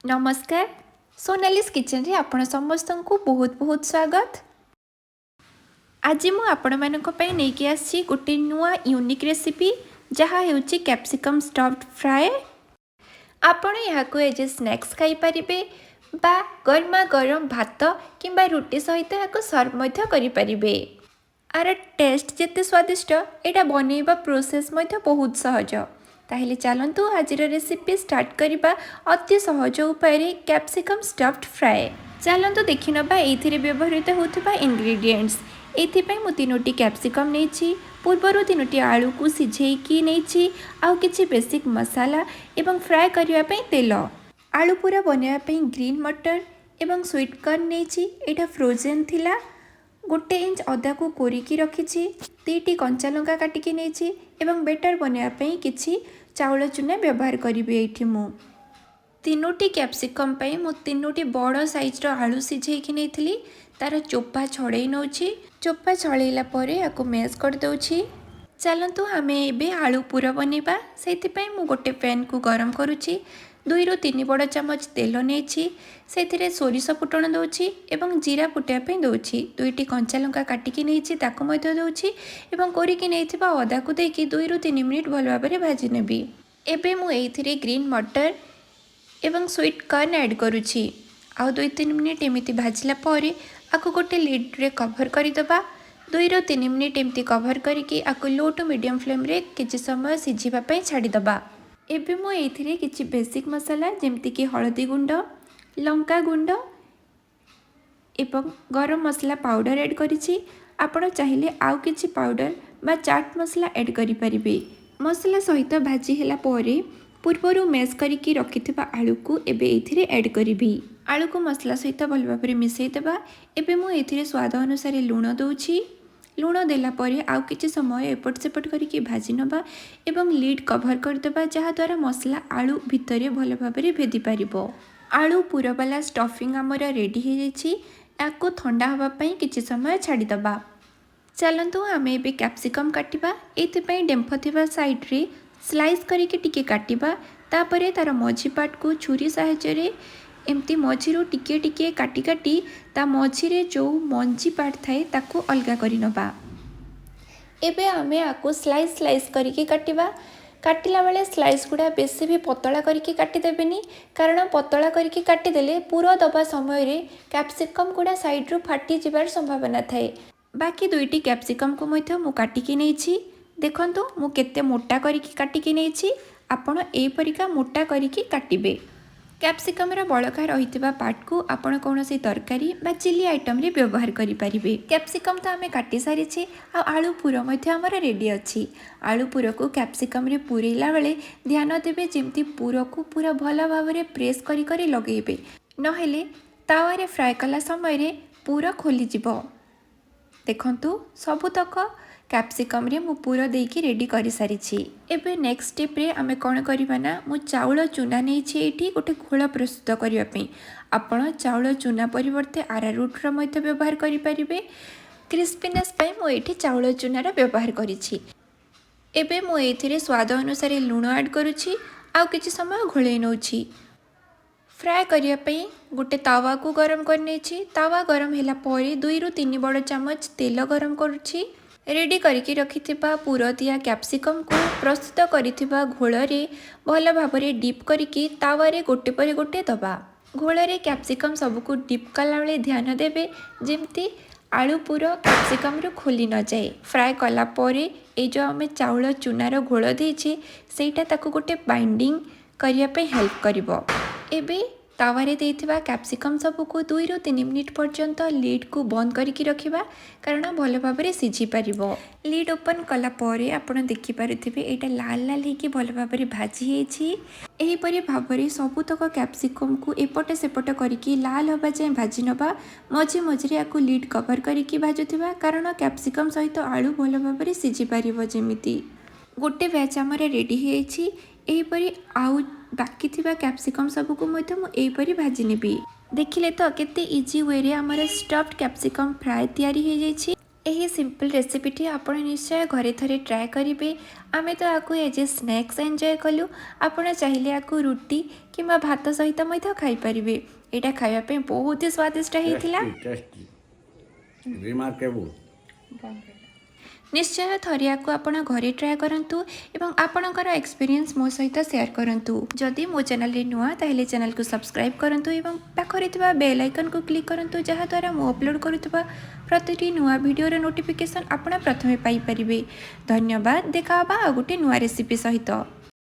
नमस्कार सोनालीस किचन रे आपण समस्त को बहुत बहुत स्वागत। आज मु आपण मानक पई नेकी आसी गोटे नुआ यूनिक रेसिपी जहाँ हेउची कैप्सिकम स्टफ्ड फ्राई। आपण याको एज स्नैक्स खाई परिबे बा गरमा गरम भात किंबा रुटी सहित याको सर्व मध्य करि परिबे। आर टेस्ट जेते स्वादिष्ट एटा बनैबा प्रोसेस मध्य बहुत सहज। ताहले चलतु आज रेसिपी स्टार्ट करबा अति सहज उपाय कैप्सिकम स्टफ्ड फ्राई। चलतु देखि नबा एथिरे व्यवहृत होथबा इंग्रेडिएंट्स। एथिपई मु 3टी कैप्सिकम नेछि, पूर्वरु 3टी आलू को सिझेइकी नेछि, आउ किछि बेसिक मसाला एवं फ्राई करिया पई तेल। आलू पूरा बनैया पई ग्रीन मटर एवं स्वीट कॉर्न नेछि, एटा फ्रोजन थिला। 1 इंच अदा को कोरिकी रखिछि, 2टी कंचा लंका काटिकी नेछि एवं बेटर बनैया पई किछि चाउल चूना व्यवहार करिबे। एठी मु 3टी कैप्सिकम पई मु 3टी बड़ साइज रो आलू सिझेइकी नेथिली। तार चोपा छड़ेई नउछि, चोपा छड़ेइला परे याको मैश कर दउछि। चलंतु आमे एबे आलू पूरा बनेबा। सेति पई मु गोटे पैन को गरम करूछि। 2 ରୁ 3 बड़ चामच तेल नेछि, सेथिरे सोरिष फुटण दउछि एवं जीरा फुटिया पई दउछि। 2टी कंचा लंका काटिकी नेछि ताको मध्य दउछि एवं कोरिकी नेथिबा अदा को देकी 2 ରୁ 3 मिनिट भल भाबरे भाजी नेबी। एबे मु एथिरे ग्रीन मटर एवं स्वीट कॉर्न ऐड करूछि। आउ 2-3 मिनिट एमिति भाजिला परे आको गोटे लिड रे कवर करि दबा। 2 ରୁ 3 मिनिट एमती कवर करके आको लो टू मीडियम फ्लेम रे किछि समय सिझिबा पई छाडी दबा। एबे मु एथिरे किछि बेसिक मसाला जेमति कि हळदी गुंड, लंका गुंड एवं गरम मसला पाउडर ऐड करिछि। आपण चाहिले आउ किछि पाउडर बा चाट मसला ऐड करि परिबे। मसला सहित भाजी हैला परे पूर्वरु मैश करिकी रखिथिबा आलू को एबे एथिरे ऐड करिबी। आलू को मसला सहित भल भाबरे मिसई देबा। एबे मु एथिरे स्वाद अनुसार लूण दउछि। लूण देला परे आउ किछि समय एपट सेपट करिकी भाजी नबा एवं लीड कवर कर देबा, जहा द्वारा मसला आलू भितरे भल भाबरे भेदी पारिबो। आलू पूरा वाला स्टफिंग हमर रेडी हे जाइछि। याको ठंडा हवा पई किछि समय छाडी दबा। चलंतु आमे एबे कैप्सिकम काटिबा। एथि पई डेम्फ थिबा साइड रे स्लाइस करिके टिके काटिबा। तापरे तार मझी पार्ट को छुरी सहायता रे एमती मझीरू टिके टिके काटी काटी ता मझीरे जो मंजी पार्ट थाए ताको अलगा करि नबा। एबे आमे आको स्लाइस स्लाइस करिके काटिबा। काटिला बेले स्लाइस गुड़ा बेसी भी पतला करिके काटी देबेनी, कारण पतला करिके काटी देले पूरा दबा समय रे कैप्सिकम गुड़ा साइड रू फाटी जिबार संभावना थाए। बाकी 2टी कैप्सिकम को मध्य मु काटिकी नेछि। देखंतु मु केते मोटा करिके काटिकी नेछि। आपण ए परिका मोटा करिके काटिबे। कैप्सिकम रा बळका रहितबा पार्ट को आपण कोनोसी तरकारी बा चिली आइटम रे व्यवहार करि परिबे। कैप्सिकम तो आमे काटी सारी छी। आ आलू पूरा मध्य हमर रेडी अछि। आलू पूरा को कैप्सिकम रे पुरेला बेले ध्यान देबे जेमती पूरा को पूरा भला भाबरे प्रेस करि करि लगेबे, नहेले तावा रे फ्राई कला समय रे पूरा खोली जिवो। देखंतु सबुतक कैप्सिकम रे मु पूरा देकी रेडी करि सारी छी। एबे नेक्स्ट स्टेप रे आमे कोन करिबा ना, मु चाउल चूना नै छी एठी गोटे घोळ प्रस्तुत करिया पई। आपण चाउल चूना परिवर्ते आरारूट रो मध्य व्यवहार करि परिबे। क्रिस्पीनेस पई मु एठी चाउल चूना रो व्यवहार करि छी। एबे मु एथिरे स्वाद अनुसार लूण ऐड करूछि, आउ किछि समय घोळै नउछि। फ्राई करिया पई गोटे तावा को गरम करने छी। तावा गरम हैला परे 2 ରୁ 3 बड़ चामच तेल गरम करूछि। रेडी करिकी रखिथिबा पूरा दिया कैप्सिकम को प्रस्तुत करिथिबा घोळ रे भल भाबरे डीप करिकी तावा रे गोटे परे गोटे दबा। घोळ रे कैप्सिकम सब को डीप कला बेले ध्यान देबे जेमती आलू पूरा कैप्सिकम रो खोली न जाए। फ्राई कला परे ए जो हमें चाउल चूनार घोळ देइछे सेटा ताको गोटे बाइंडिंग करिया पे हेल्प करिवो। एबे तावारे देइथिबा कैप्सिकम सब को 2 ରୁ 3 मिनिट पर्यंत लीड को बंद करिकी रखिबा, कारण भल भाबरे सिझी पारिबो। लीड ओपन कला परे आपण देखि पारुथिबे एटा लाल लाल हेकी भल भाबरे भाजी हेछि। एही परे भाबरे सबुतक कैप्सिकम को एपटे सेपटे करिकी लाल होबा जाय भाजी नबा। मझे मझे याको लीड कवर करिकी भाजुथिबा, कारण कैप्सिकम सहित आलू भल भाबरे सिझी पारिबो। जेमिति गोटे बैच हमर रेडी हेछि। एही परे आउ बाकी थिबा कैप्सिकम सब को मध्य मु एही परे भाजी नेबी। देखिले तो केते इजी वे रे हमर स्टफ्ड कैप्सिकम फ्राई तैयारी हे जाइछि। यही सिंपल रेसिपीटी आपण निश्चय घरे थरे ट्राए करेंगे। आम तो आपको एज ए स्नैक्स एंजॉय कलु। आपण चाहिए आपको रुटी कि भात सहित खाईपर। यहाँ खावाई बहुत ही स्वादिष्ट होता। निश्चय थरे आपको आपण घरे ट्राए करंतु एवं आपणकर एक्सपीरियंस मो सहित शेयर करंतु। जदि मो चैनल नुआ ताहेले चैनल को सब्सक्राइब करंतु एवं पाखरे थिबा बेल आइकन को क्लिक करंतु, जहा द्वारा मो अपलोड करुवा प्रतिटी नुआ वीडियोर नोटिफिकेशन आपण प्रथमे पाई परिबे। धन्यवाद। देखा बा गोटे नुआ रेसिपी सहित।